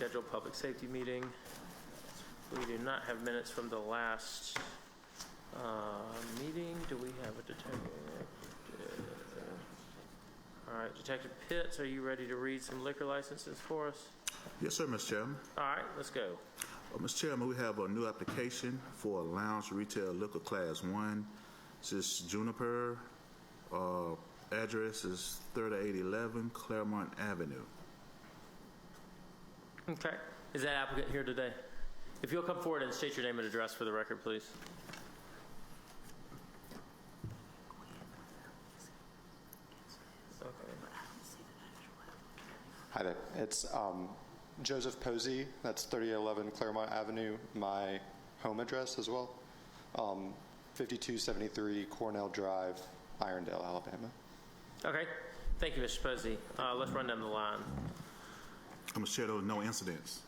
scheduled public safety meeting. We do not have minutes from the last meeting. Do we have a detective? All right, Detective Pitts, are you ready to read some liquor licenses for us? Yes, sir, Mr. Chairman. All right, let's go. Mr. Chairman, we have a new application for a lounge retail liquor class 1. This is Juniper. Address is 3811 Claremont Avenue. Okay. Is that applicant here today? If you'll come forward and state your name and address for the record, please. Okay. Hi there. It's Joseph Posey. That's 3011 Claremont Avenue. My home address as well. 5273 Cornell Drive, Irondale, Alabama. Okay. Thank you, Mr. Posey. Let's run down the line. Mr. Chair, there were no incidents.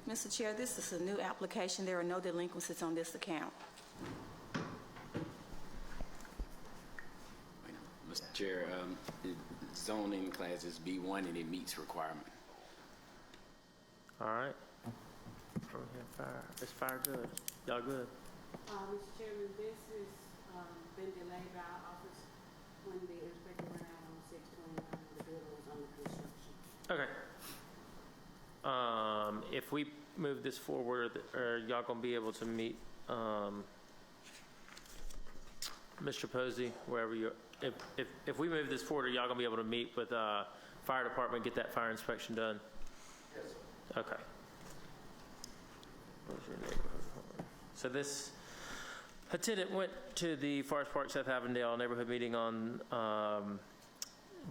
Mr. Chair, this is a new application. There are no delinquencies on this account. Mr. Chair, the zoning class is B1 and it meets requirement. All right. From here, fire. Is fire good? Y'all good? Mr. Chairman, this has been delayed by our office when the inspector went out on 6/29. The building was under construction. Okay. If we move this forward, are y'all gonna be able to meet Mr. Posey wherever you? If we move this forward, are y'all gonna be able to meet with fire department, get that fire inspection done? Yes, sir. Okay. Where's your neighborhood? So this attendant went to the Forest Park South Avondale neighborhood meeting on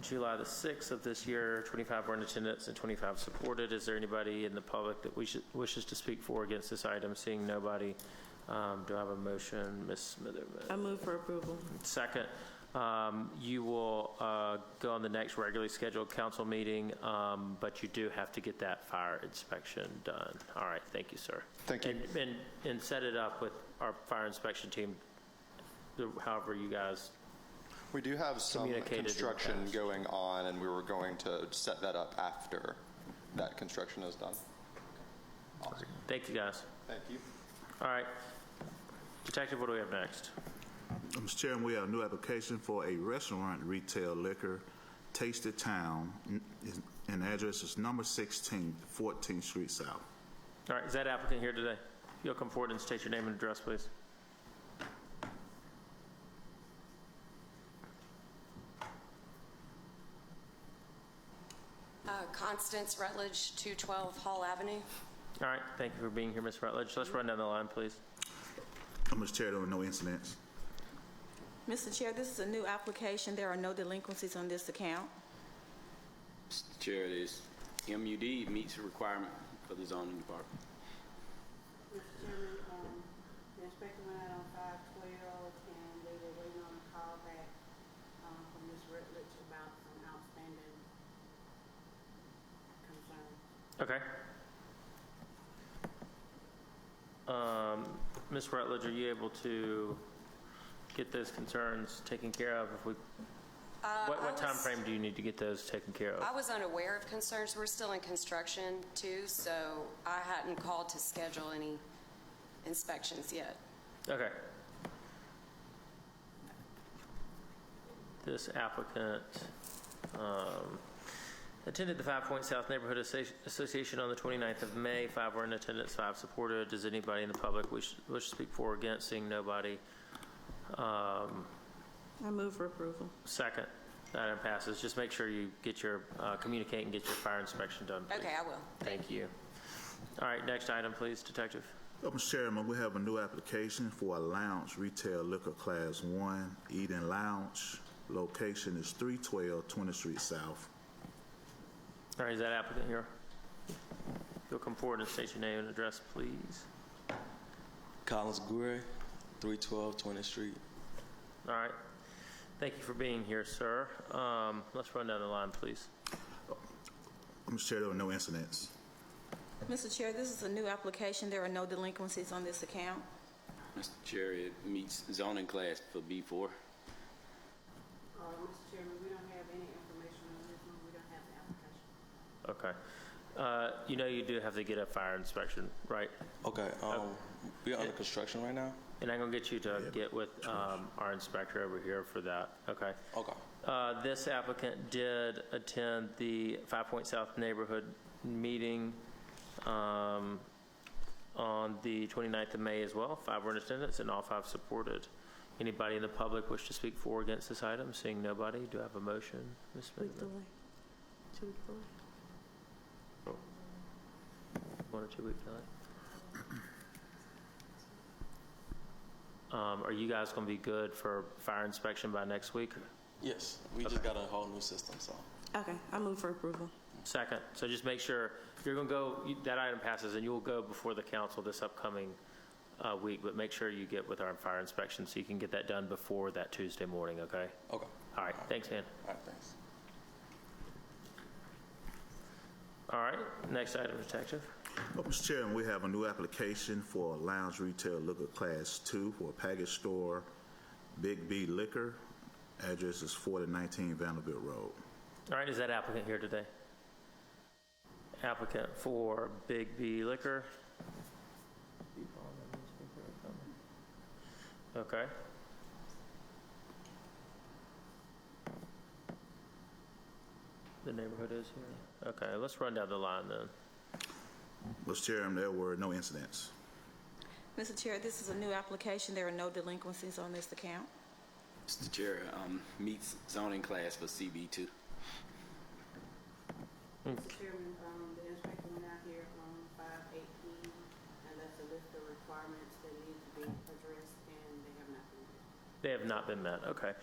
July the 6th of this year. 25 were in attendance and 25 supported. Is there anybody in the public that wishes to speak for or against this item? Seeing nobody, do I have a motion? Ms. Smitherman. I move for approval. Second. You will go on the next regularly scheduled council meeting, but you do have to get that fire inspection done. All right, thank you, sir. Thank you. And set it up with our fire inspection team, however you guys. We do have some construction going on, and we were going to set that up after that construction is done. Awesome. Thank you, guys. Thank you. All right. Detective, what do we have next? Mr. Chairman, we have a new application for a restaurant retail liquor, Tasted Town, and address is number 16, 14th Street South. All right, is that applicant here today? You'll come forward and state your name and address, please. Constance Rutledge, 212 Hall Avenue. All right, thank you for being here, Ms. Rutledge. Let's run down the line, please. Mr. Chair, there were no incidents. Mr. Chair, this is a new application. There are no delinquencies on this account. Mr. Chair, this MUD meets the requirement for the zoning department. Mr. Chairman, the inspector went out on 5/12 and they were waiting on a call back from Ms. Rutledge about some outstanding concerns. Okay. Ms. Rutledge, are you able to get those concerns taken care of? If we, what time frame do you need to get those taken care of? I was unaware of concerns. We're still in construction too, so I hadn't called to schedule any inspections yet. Okay. This applicant attended the 5 Point South Neighborhood Association on the 29th of May. 5 were in attendance, 5 supported. Does anybody in the public wish to speak for or against? Seeing nobody. I move for approval. Second. That item passes. Just make sure you get your communicate and get your fire inspection done, please. Okay, I will. Thank you. All right, next item, please, Detective. Mr. Chairman, we have a new application for a lounge retail liquor class 1, Eden Lounge. Location is 312 20th Street South. All right, is that applicant here? You'll come forward and state your name and address, please. Collins Goury, 312 20th Street. All right. Thank you for being here, sir. Let's run down the line, please. Mr. Chair, there were no incidents. Mr. Chair, this is a new application. There are no delinquencies on this account. Mr. Chair, it meets zoning class for B4. Mr. Chairman, we don't have any information on this one. We don't have the application. Okay. You know you do have to get a fire inspection, right? Okay. We're under construction right now. And I'm going to get you to get with our inspector over here for that, okay? Okay. This applicant did attend the 5 Point South neighborhood meeting on the 29th of May as well. 5 were in attendance and all 5 supported. Anybody in the public wish to speak for or against this item? Seeing nobody, do I have a motion? Ms. Smith? 2-week delay. 1 or 2 week delay? Are you guys going to be good for fire inspection by next week? Yes. We just got a whole new system, so. Okay, I move for approval. Second. So just make sure you're going to go, that item passes and you'll go before the council this upcoming week, but make sure you get with our fire inspection so you can get that done before that Tuesday morning, okay? Okay. All right. Thanks, man. All right, thanks. All right. Next item, Detective. Well, Mr. Chairman, we have a new application for lounge retail liquor class 2 for a package store, Big B Liquor. Address is 4019 Vanderbilt Road. All right. Is that applicant here today? Applicant for Big B Liquor. Okay. The neighborhood is here. Okay, let's run down the line then. Mr. Chairman, there were no incidents. Mr. Chair, this is a new application. There are no delinquencies on this account. Mr. Chair, meets zoning class for CB2. Mr. Chairman, the inspector went out here on 5/18 and left a list of requirements that need to be addressed, and they have not been met. They have not been met, okay.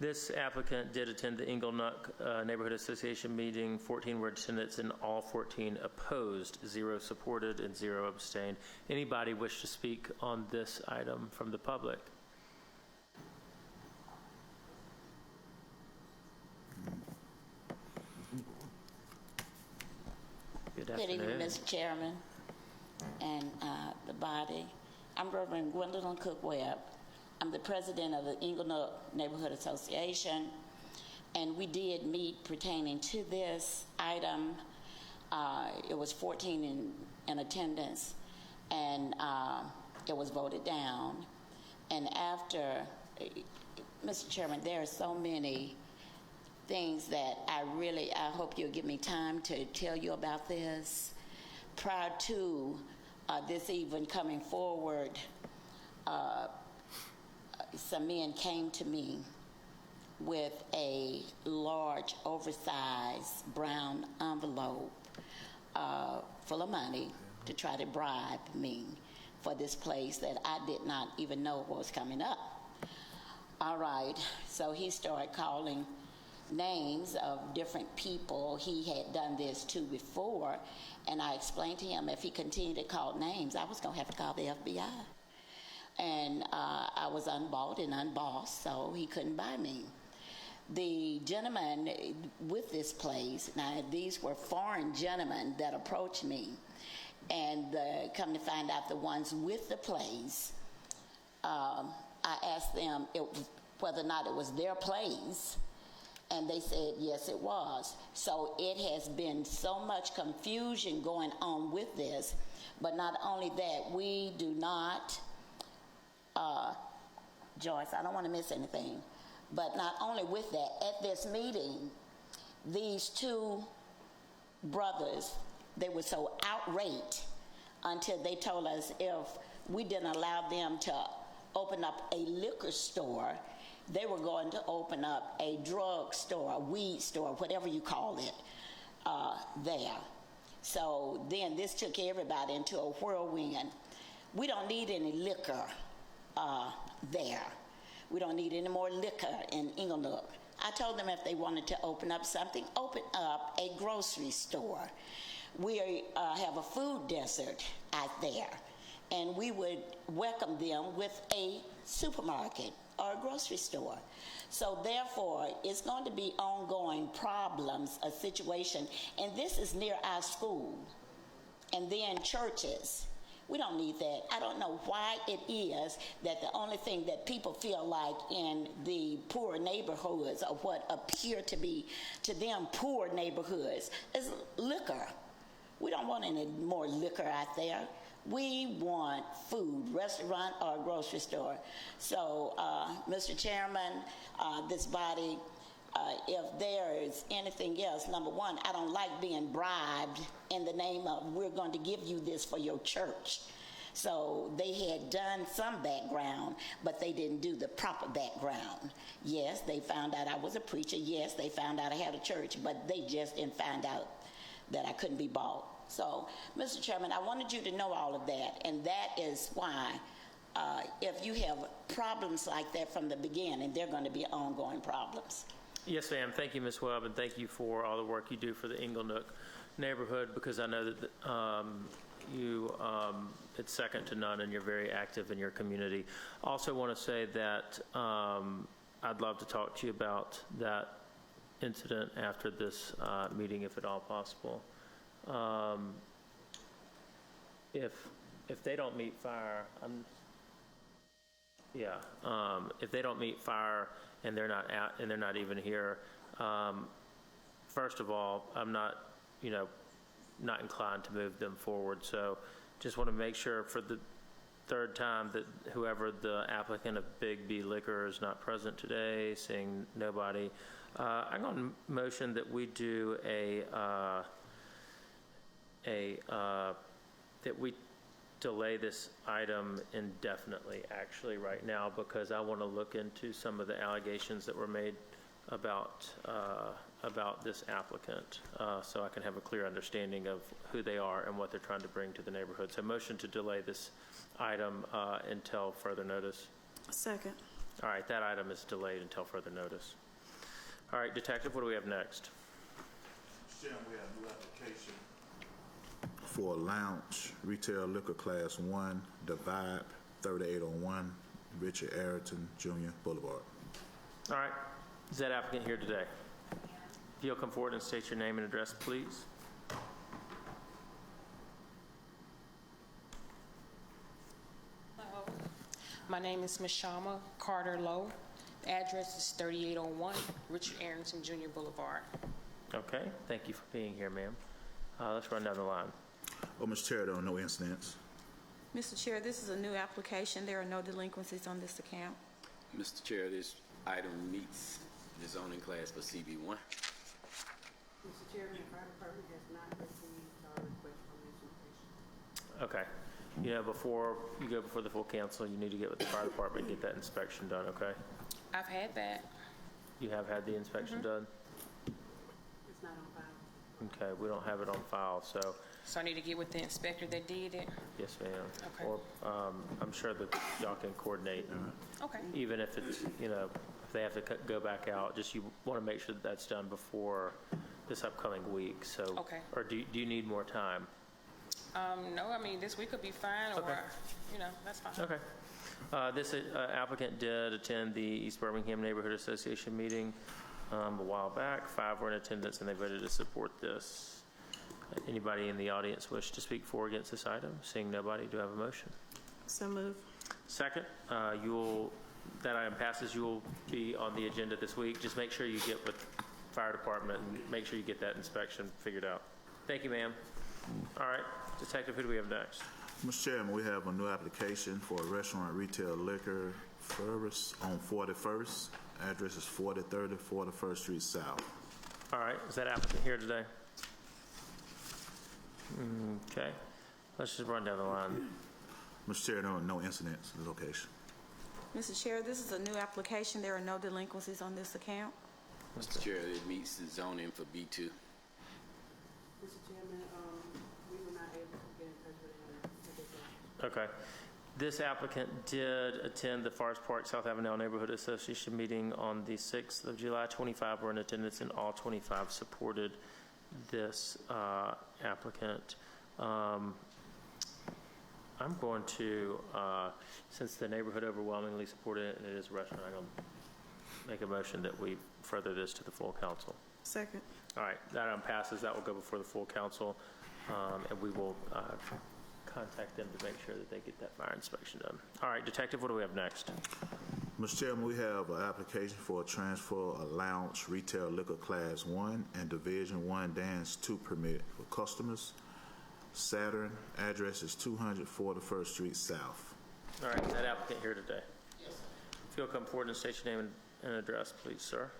This applicant did attend the Inglenook Neighborhood Association meeting. 14 were attendance and all 14 opposed, 0 supported and 0 abstained. Anybody wish to speak on this item from the public? Good Good evening, afternoon. Mr. Chairman and the body. I'm Reverend Gwendolyn Cook Webb. I'm the president of the Inglenook Neighborhood Association, and we did meet pertaining to this item. It was 14 in attendance, and it was voted down. And after, Mr. Chairman, there are so many things that I hope you'll give me time to tell you about this. Prior to this even coming forward, some men came to me with a large, oversized brown envelope full of money to try to bribe me for this place that I did not even know was coming up. All right, so he started calling names of different people he had done this to before, and I explained to him if he continued to call names, I was going to have to call the FBI. And I was unbought and unbossed, so he couldn't buy me. The gentleman with this place, now these were foreign gentlemen that approached me, and come to find out the ones with the place, I asked them whether or not it was their place, and they said yes it was. So it has been so much confusion going on with this, but not only that, we do not, Joyce, I don't want to miss anything, but not only with that, at this meeting, these 2 brothers, they were so outraged until they told us if we didn't allow them to open up a liquor store, they were going to open up a drug store, a weed store, whatever you call it, there. So then this took everybody into a whirlwind. We don't need any liquor there. We don't need any more liquor in Inglenook. I told them if they wanted to open up something, open up a grocery store. We have a food desert out there, and we would welcome them with a supermarket or a grocery store. So therefore, it's going to be ongoing problems, a situation, and this is near our school, and then churches. We don't need that. I don't know why it is that the only thing that people feel like in the poor neighborhoods, or what appear to be to them poor neighborhoods, is liquor. We don't want any more liquor out there. We want food, restaurant or grocery store. So, Mr. Chairman, this body, if there is anything else, number one, I don't like being bribed in the name of we're going to give you this for your church. So they had done some background, but they didn't do the proper background. Yes, they found out I was a preacher. Yes, they found out I had a church, but they just didn't find out that I couldn't be bought. So, Mr. Chairman, I wanted you to know all of that, and that is why if you have problems like that from the beginning, they're going to be ongoing problems. Yes, ma'am. Thank you, Ms. Webb, and thank you for all the work you do for the Inglenook neighborhood, because I know that it's second to none, and you're very active in your community. Also want to say that I'd love to talk to you about that incident after this meeting, if at all possible. If they don't meet fire, if they don't meet fire and they're not out and they're not even here, first of all, I'm not inclined to move them forward. So just want to make sure for the third time that whoever the applicant of Big B Liquor is not present today, seeing nobody, I'm going to motion that we do that we delay this item indefinitely, actually, right now, because I want to look into some of the allegations that were made about this applicant, so I can have a clear understanding of who they are and what they're trying to bring to the neighborhood. So motion to delay this item until further notice. Second. All right, that item is delayed until further notice. All right, Detective, what do we have next? Mr. Chairman, we have a new application for a lounge retail liquor class 1, The Vibe, 3801 Richard Ayrton Jr. Boulevard. All right, is that applicant here today? If you'll come forward and state your name and address, please. Hello. My name is Mashama Carter Lowe. The address is 3801 Richard Ayrton Jr. Boulevard. Okay, thank you for being here, ma'am. Let's run down the line. Oh, Mr. Chair, there are no incidents. Mr. Chair, this is a new application. There are no delinquencies on this account. Mr. Chair, this item meets the zoning class for CB1. Mr. Chairman, the fire department has not received our request for this location. Okay. Before you go before the full council, you need to get with the fire department and get that inspection done, okay? I've had that. You have had the inspection done? It's not on file. Okay, we don't have it on file, so So I need to get with the inspector that did it? yes, ma'am. Okay. Or I'm sure that y'all can coordinate, Okay. even if it's, if they have to go back out, just you want to make sure that that's done before this upcoming week, so. Okay. Or do you need more time? No, I mean, this week could be fine, or, Okay. that's fine. Okay. This applicant did attend the East Birmingham Neighborhood Association meeting a while back. 5 were in attendance, and they voted to support this. Anybody in the audience wish to speak for or against this item? Seeing nobody, do I have a motion? So move. Second, that item passes. You will be on the agenda this week. Just make sure you get with fire department and make sure you get that inspection figured out. Thank you, ma'am. All right, Detective, who do we have next? Mr. Chairman, we have a new application for a restaurant retail liquor service on 41st. Address is 4030 41st Street South. All right, is that applicant here today? Okay, let's just run down the line. Mr. Chair, there are no incidents at the location. Mr. Chair, this is a new application. There are no delinquencies on this account. Mr. Chair, it meets the zoning for B2. Mr. Chairman, we were not able to get in touch with him at this time. Okay. This applicant did attend the Forest Park South Avondale Neighborhood Association meeting on the 6th of July. 25 were in attendance, and all 25 supported this applicant. I'm going to, since the neighborhood overwhelmingly supported it and it is a restaurant, I'm going to make a motion that we further this to the full council. Second. All right, that item passes. That will go before the full council, and we will contact them to make sure that they get that fire inspection done. All right, Detective, what do we have next? Mr. Chairman, we have an application for a transfer of lounge retail liquor class 1 and Division 1 dance 2 permit for customers Saturn. Address is 200 41st Street South. All right, is that applicant here today? Yes, sir. If you'll come forward and state your name and address, please, sir.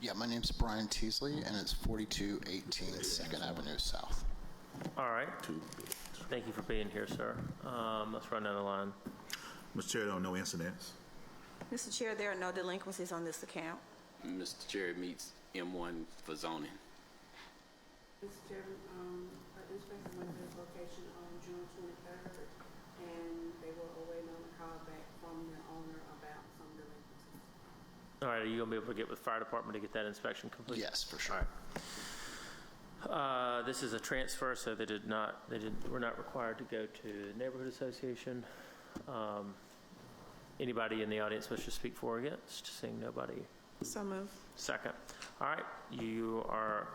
Yeah, my name's Brian Teasley, and it's 4218 2nd Avenue South. All right. Thank you for being here, sir. Let's run down the line. Mr. Chair, there are no incidents. Mr. Chair, there are no delinquencies on this account. Mr. Chair, it meets M1 for zoning. Mr. Chairman, an inspector went to this location on June 23rd, and they were awaiting on a call back from the owner about some delinquencies. All right, are you going to be able to get with the fire department to get that inspection complete? Yes, for sure. All right. This is a transfer, so they were not required to go to the neighborhood association. Anybody in the audience wish to speak for or against? Seeing nobody. So move. Second. All right,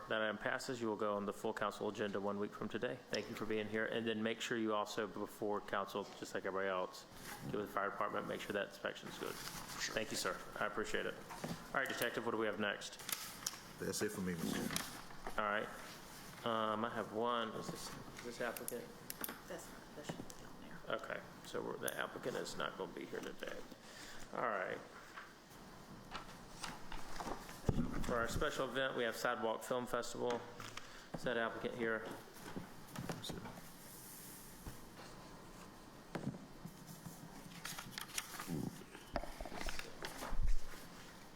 that item passes. You will go on the full council agenda 1 week from today. Thank you for being here. And then make sure you also, before council, just like everybody else, get with the fire department, make sure that inspection's good. Sure. Thank you, sir. I appreciate it. All right, Detective, what do we have next? That's it for me, Mr. Chair. All right. I have one. Is this applicant? That should be on there. Okay, so the applicant is not going to be here today. All right. For our special event, we have Sidewalk Film Festival. Is that applicant here?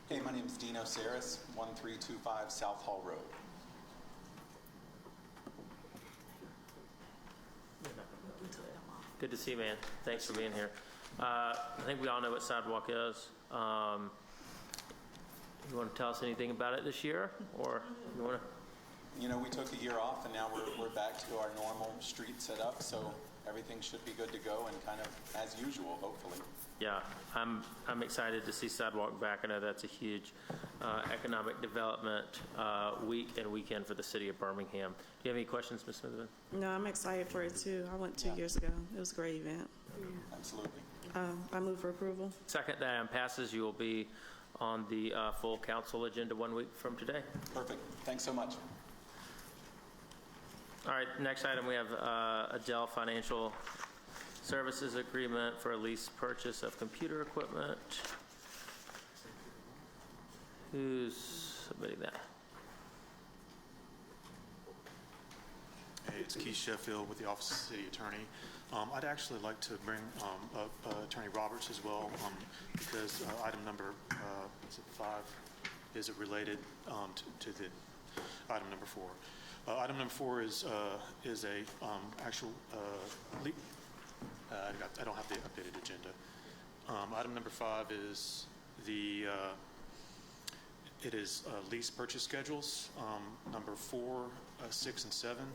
Hey, my name is Dino Saris, 1325 South Hall Road. Good to see you, man. Thanks for being here. I think we all know what Sidewalk is. You want to tell us anything about it this year, or you want to? You know, we took a year off, and now we're back to our normal street setup, so everything should be good to go and kind of as usual, hopefully. Yeah, I'm excited to see Sidewalk back. I know that's a huge economic development week and weekend for the city of Birmingham. Do you have any questions, Ms. Smitherman? No, I'm excited for it too. I went 2 years ago. It was a great event. Absolutely. I move for approval. Second, that item passes. You will be on the full council agenda 1 week from today. Perfect. Thanks so much. All right, next item, we have Adele Financial Services Agreement for a lease purchase of computer equipment. Who's submitting that? Hey, it's Keith Sheffield with the Office of the City Attorney. I'd actually like to bring up Attorney Roberts as well, because item number 5 is related to the item number 4. Item number 4 is a actual I don't have the updated agenda. Item number 5 is it is lease purchase schedules, number 4, 6, and 7.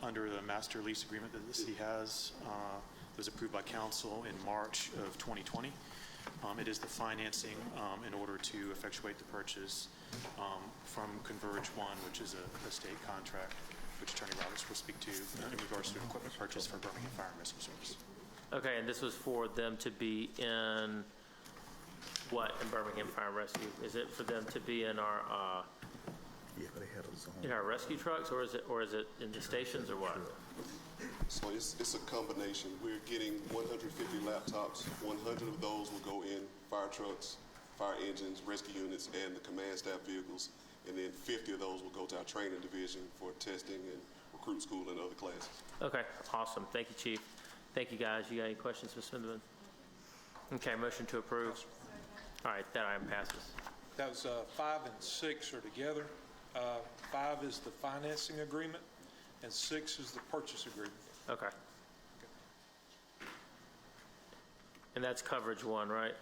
Under the master lease agreement that the city has, was approved by council in March of 2020. It is the financing in order to effectuate the purchase from Converge One, which is a state contract, which Attorney Roberts will speak to in regards to equipment purchase for Birmingham Fire and Rescue Service. Okay, and this was for them to be in what in Birmingham Fire and Rescue? Is it for them to be in our Yeah, they had a zone. in our rescue trucks, or is it in the stations, or what? So it's a combination. We're getting 150 laptops. 100 of those will go in fire trucks, fire engines, rescue units, and the command staff vehicles. And then 50 of those will go to our training division for testing and recruit school and other classes. Okay, awesome. Thank you, Chief. Thank you, guys. You got any questions, Ms. Smitherman? Okay, motion to approve. All right, that item passes. That was 5 and 6 are together. 5 is the financing agreement, and 6 is the purchase agreement. Okay. And that's coverage 1, right?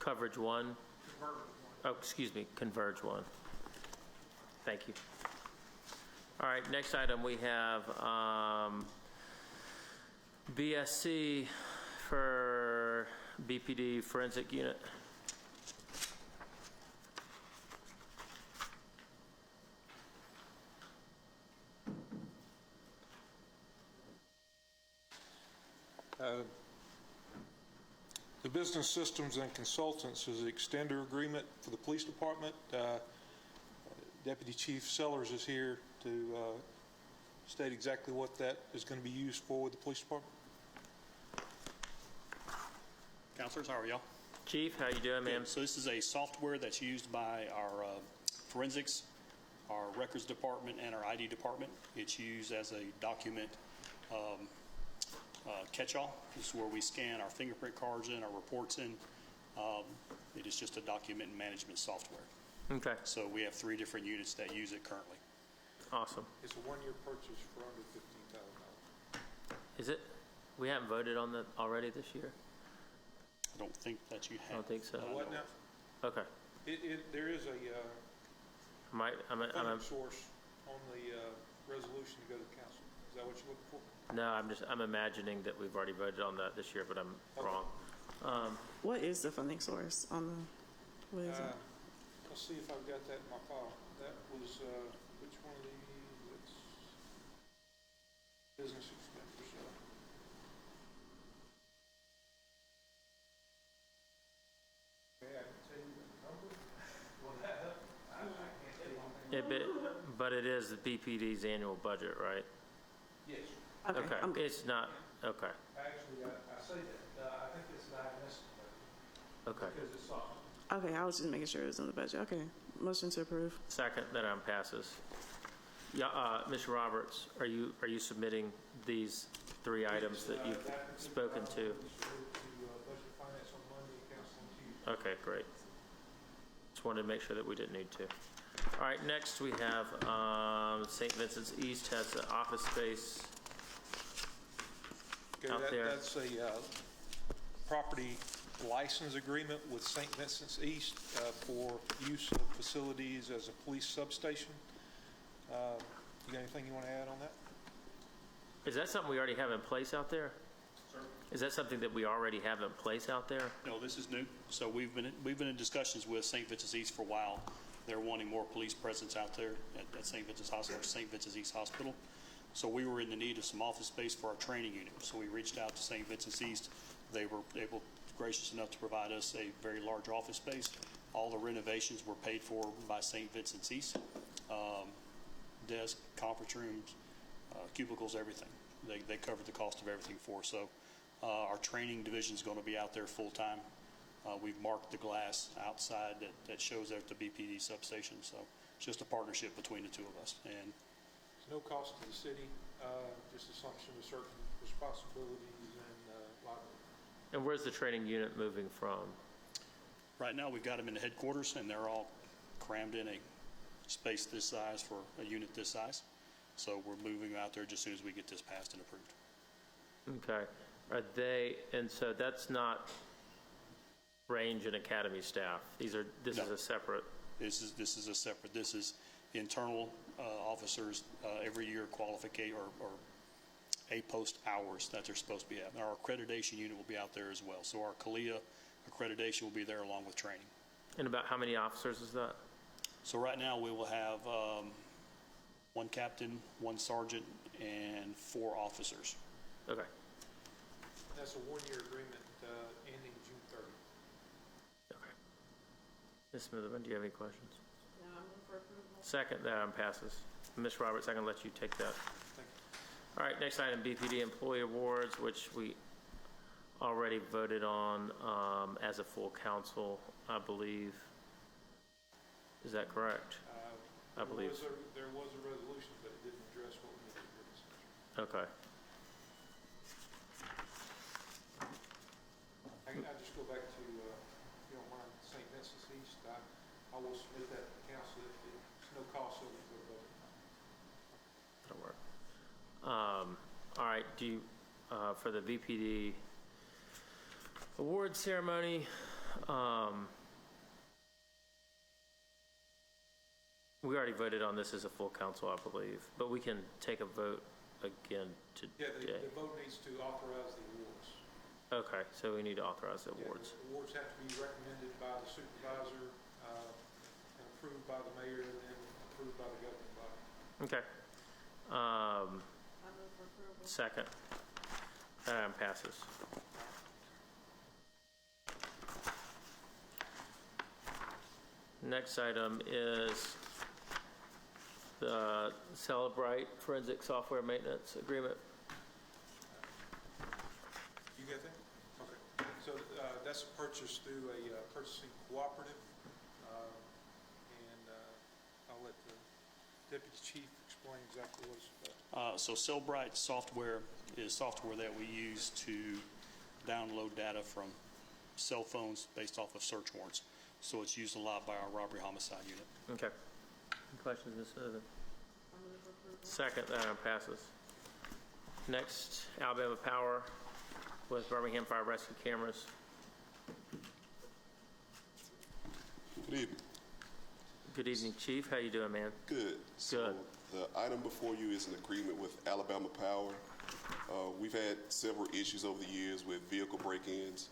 Coverage 1? Oh, excuse me, Converge 1. Thank you. All right, next item we have BSC for BPD Forensic Unit. The Business Systems and Consultants is the extender agreement for the police department. Deputy Chief Sellers is here to state exactly what that is going to be used for with the police department. Counselors, how are y'all? Chief, how you doing, ma'am? So this is a software that's used by our forensics, our records department, and our ID department. It's used as a document catch-all. This is where we scan our fingerprint cards in, our reports in. It is just a document management software. Okay. So we have 3 different units that use it currently. Awesome. It's a one-year purchase for under $15,000. Is it? We haven't voted on that already this year? I don't think that you have. I don't think so. What now? Okay. There is a I'm funding source on the resolution to go to the council. Is that what you're looking for? No, I'm imagining that we've already voted on that this year, but I'm wrong. What is the funding source on the, what is it? Let's see if I've got that in my file. That was, which one of these? It's business expenditure. Okay, I can tell you the number. Well, I can't tell you. But it is the BPD's annual budget, right? Yes. Okay. It's not, okay. Actually, I say that. I think it's diagnostic budget. Okay. Because it's soft. Okay, I was just making sure it was in the budget. Okay, motion to approve. Second, that passes. Yeah, Mr. Roberts, are you submitting these 3 items that you've spoken to? Okay, great. Just wanted to make sure that we didn't need to. All right, next we have St. Vincent's East has the office space out there. That's a property license agreement with St. Vincent's East for use of facilities as a police substation. You got anything you want to add on that? Is that something we already have in place out there? Sir? Is that something that we already have in place out there? No, this is new. So we've been in discussions with St. Vincent's East for a while. They're wanting more police presence out there at St. Vincent's Hospital, St. Vincent's East Hospital. So we were in the need of some office space for our training unit. So we reached out to St. Vincent's East. They were gracious enough to provide us a very large office space. All the renovations were paid for by St. Vincent's East. Desk, conference rooms, cubicles, everything. They covered the cost of everything for us. So our training division is going to be out there full time. We've marked the glass outside that shows there at the BPD substation. So it's just a partnership between the 2 of us. And no cost to the city, just assumption of certain responsibilities and liability. And where's the training unit moving from? right now we've got them in the headquarters and they're all crammed in a space this size for a unit this size. So we're moving out there just as soon as we get this passed and approved. Okay. Are they, and so that's not range and academy staff. This is a separate. This is a separate. This is internal officers every year qualificate or a post hours that they're supposed to be at. Our accreditation unit will be out there as well. So our CALIA accreditation will be there along with training. And about how many officers is that? So right now we will have one captain, one sergeant, and 4 officers. Okay. That's a one-year agreement ending June 30th. Okay. Ms. Smitherman, do you have any questions? No, I'm looking for approval. Second, that passes. Ms. Roberts, I can let you take that. Thank you. All right, next item, BPD Employee Awards, which we already voted on as a full council, I believe. Is that correct? I believe. There was a resolution, but it didn't address what we needed to do. Okay. I just go back to, if you don't mind, St. Vincent's East. I will submit that to the council. It's no cost over the budget. That'll work. All right, do you, for the VPD award ceremony, we already voted on this as a full council, I believe, but we can take a vote again today. Yeah, the vote needs to authorize the awards. Okay, so we need to authorize the awards. The awards have to be recommended by the supervisor, and approved by the mayor, and then approved by the governing body. Okay. I move for approval. Second. Passes. Next item is Celebrite Forensic Software Maintenance Agreement. You get that? Okay. So that's a purchase through a purchasing cooperative, and I'll let the Deputy Chief explain exactly what it's about. So Cellbrite software is software that we use to download data from cell phones based off of search warrants. So it's used a lot by our robbery homicide unit. Okay. Any questions, Ms. Smith? Second, that item passes. Next, Alabama Power with Birmingham Fire Rescue Cameras. Good evening. Good evening, Chief. How you doing, man? Good. So the item before you is an agreement with Alabama Power. We've had several issues over the years with vehicle break-ins.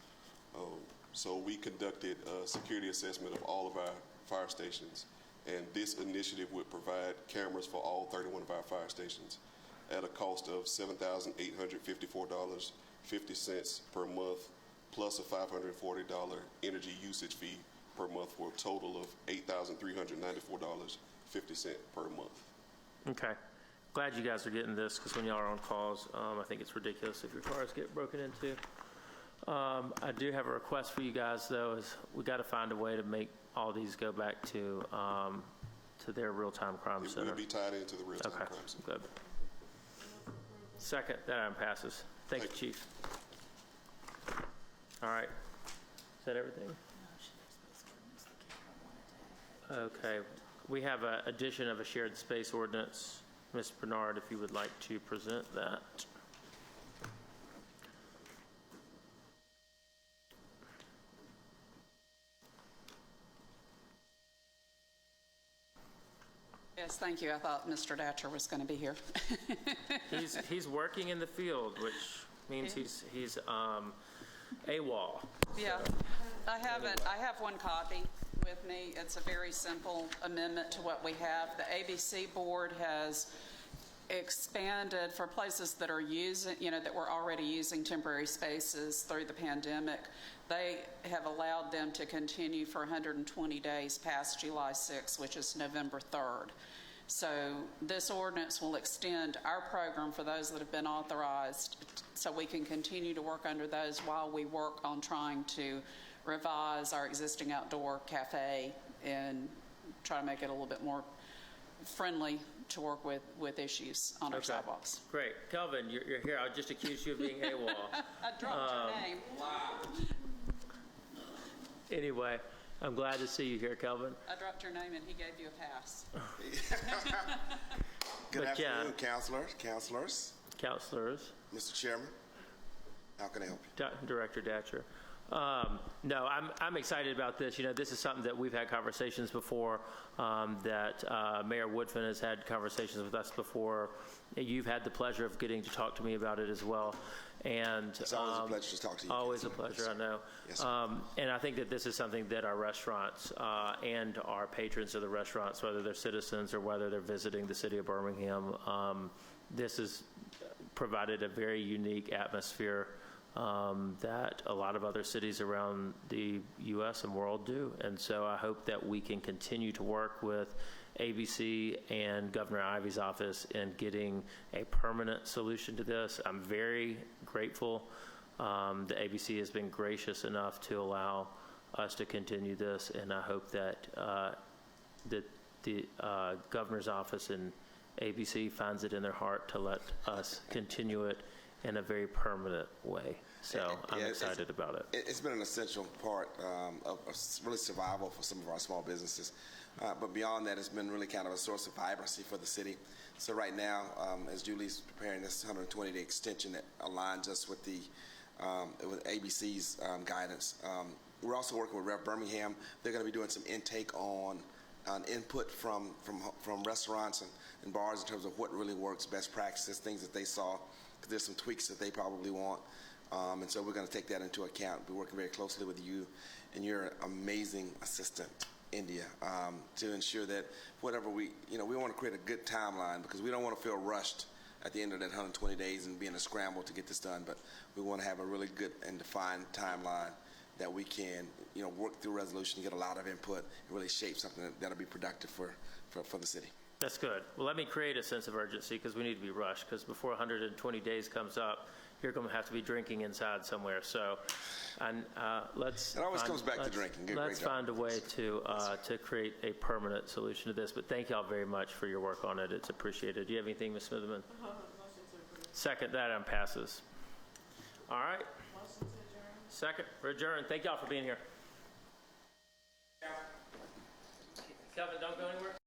So we conducted a security assessment of all of our fire stations, and this initiative would provide cameras for all 31 of our fire stations at a cost of $7,854.50 per month, plus a $540 energy usage fee per month, for a total of $8,394.50 per month. Okay. Glad you guys are getting this, because when y'all are on calls, I think it's ridiculous if your cars get broken into. I do have a request for you guys, though, is we got to find a way to make all these go back to their real-time crime center. It will be tied into the real-time crime center. Good. Second, that item passes. Thank you, Chief. All right. Is that everything? Okay. We have an addition of a shared space ordinance. Ms. Bernard, if you would like to present that. Yes, thank you. I thought Mr. Datcher was going to be here. He's working in the field, which means he's AWOL. Yeah, I have one copy with me. It's a very simple amendment to what we have. The ABC board has expanded for places that are using, that were already using temporary spaces through the pandemic. They have allowed them to continue for 120 days past July 6th, which is November 3rd. So this ordinance will extend our program for those that have been authorized, so we can continue to work under those while we work on trying to revise our existing outdoor cafe and try to make it a little bit more friendly to work with issues on our sidewalks. Great. Kelvin, you're here. I'll just accuse you of being AWOL. I dropped your name. Anyway, I'm glad to see you here, Kelvin. I dropped your name and he gave you a pass. Good afternoon, councilors. Mr. Chairman, how can I help you? Director Datcher. No, I'm excited about this. This is something that we've had conversations before, that Mayor Woodfin has had conversations with us before. You've had the pleasure of getting to talk to me about it as well. And it's always a pleasure to talk to you. Always a pleasure, I know. Yes, and I think that this is something that our restaurants and our patrons of the restaurants, whether they're citizens or whether they're visiting the city of Birmingham, this has provided a very unique atmosphere that a lot of other cities around the U.S. and world do. And so I hope that we can continue to work with ABC and Governor Ivey's office in getting a permanent solution to this. I'm very grateful that ABC has been gracious enough to allow us to continue this, and I hope that the governor's office and ABC finds it in their heart to let us continue it in a very permanent way. So I'm excited about it. It's been an essential part of really survival for some of our small businesses. But beyond that, it's been really kind of a source of vibrancy for the city. So right now, as Julie's preparing this 120-day extension that aligns us with with ABC's guidance, we're also working with Rev Birmingham. They're going to be doing some intake on input from restaurants and bars in terms of what really works, best practices, things that they saw. There's some tweaks that they probably want. And so we're going to take that into account. We're working very closely with you and your amazing assistant, India, to ensure that whatever we want to create a good timeline, because we don't want to feel rushed at the end of that 120 days and be in a scramble to get this done. But we want to have a really good and defined timeline that we can, work through resolution, get a lot of input, and really shape something that'll be productive for the city. That's good. Well, let me create a sense of urgency because we need to be rushed because before 120 days comes up, you're going to have to be drinking inside somewhere. So, and let's. It always comes back to drinking. Good, let's great job. find a way to create a permanent solution to this. But thank y'all very much for your work on it. It's appreciated. Do you have anything, Ms. Smitherman? Second, that item passes. All right. Second, we're adjourned. Thank y'all for being here. Kevin, don't go anywhere.